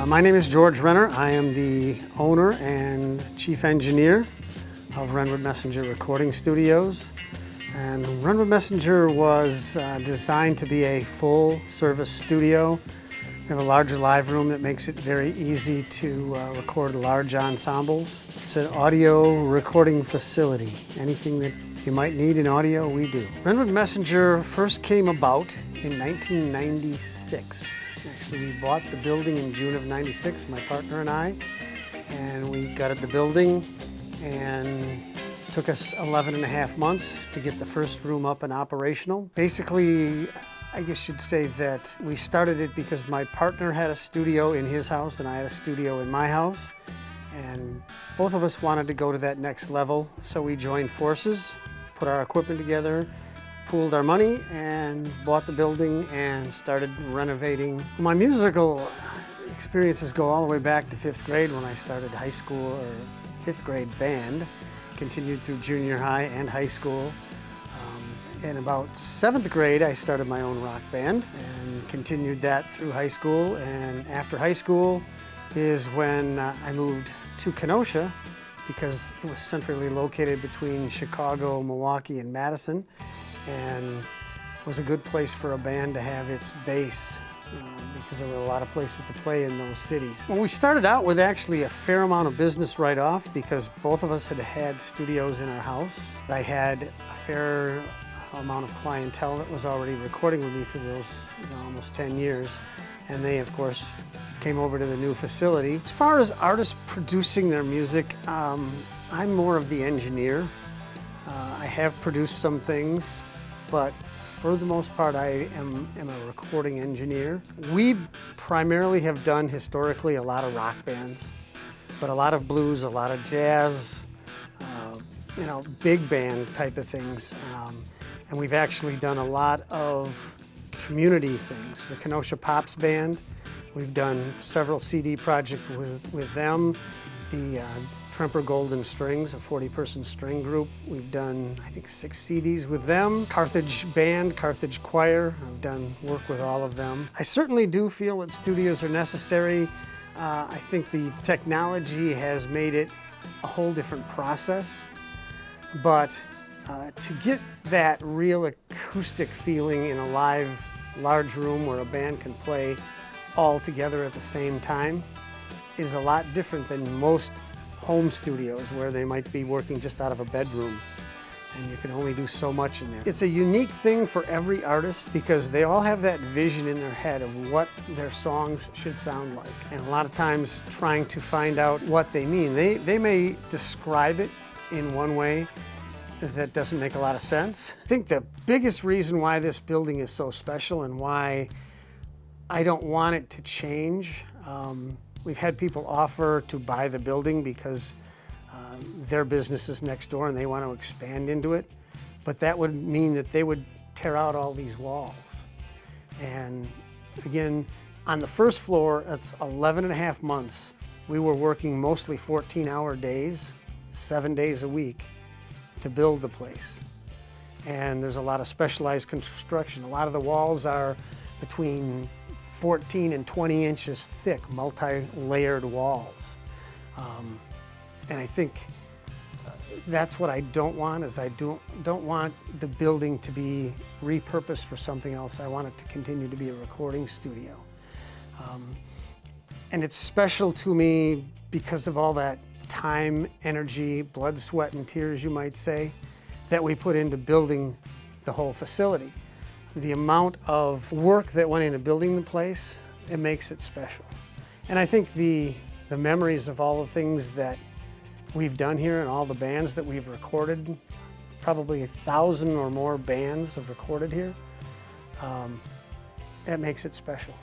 My name is George Renner. I am the owner and chief engineer of Renwood Messenger Recording Studios. And Renwood Messenger was designed to be a full-service studio. We have a larger live room that makes it very easy to record large ensembles. It's an audio recording facility. Anything that you might need in audio, we do. Renwood Messenger first came about in 1996. Actually, we bought the building in June of '96, my partner and I, and we gutted the building, and took us 11 and a half months to get the first room up and operational. Basically, I guess you'd say that we started it because my partner had a studio in his house and I had a studio in my house, and both of us wanted to go to that next level, so we joined forces, put our equipment together, pooled our money, and bought the building and started renovating. My musical experiences go all the way back to 5th grade when I started high school or 5th grade band, continued through junior high and high school. In about 7th grade, I started my own rock band and continued that through high school. And after high school is when I moved to Kenosha, because it was centrally located between Chicago, Milwaukee, and Madison, and was a good place for a band to have its base because there were a lot of places to play in those cities. Well, we started out with actually a fair amount of business right off because both of us had studios in our house. I had a fair amount of clientele that was already recording with me for those almost 10 years, and they of course came over to the new facility. As far as artists producing their music, I'm more of the engineer. I have produced some things, but for the most part I am a recording engineer. We primarily have done historically a lot of rock bands, but a lot of blues, a lot of jazz, big band type of things. And we've actually done a lot of community things. The Kenosha Pops Band, we've done several CD projects with them. The Tremper Golden Strings, a 40-person string group, we've done, I think, 6 CDs with them. Carthage Band, Carthage Choir, I've done work with all of them. I certainly do feel that studios are necessary. I think the technology has made it a whole different process, but to get that real acoustic feeling in a live, large room where a band can play all together at the same time is a lot different than most home studios where they might be working just out of a bedroom and you can only do so much in there. It's a unique thing for every artist because they all have that vision in their head of what their songs should sound like. And a lot of times trying to find out what they mean. They may describe it in one way that doesn't make a lot of sense. I think the biggest reason why this building is so special and why I don't want it to change, we've had people offer to buy the building because their business is next door and they want to expand into it, but that would mean that they would tear out all these walls. And again, on the first floor, it's 11 and a half months. We were working mostly 14-hour days, 7 days a week, to build the place. And there's a lot of specialized construction. A lot of the walls are between 14 and 20 inches thick, multi-layered walls. And I think that's what I don't want, is I don't want the building to be repurposed for something else. I want it to continue to be a recording studio. And it's special to me because of all that time, energy, blood, sweat, and tears, you might say, that we put into building the whole facility. The amount of work that went into building the place, it makes it special. And I think the memories of all the things that we've done here and all the bands that we've recorded, probably 1,000 or more bands have recorded here, that makes it special.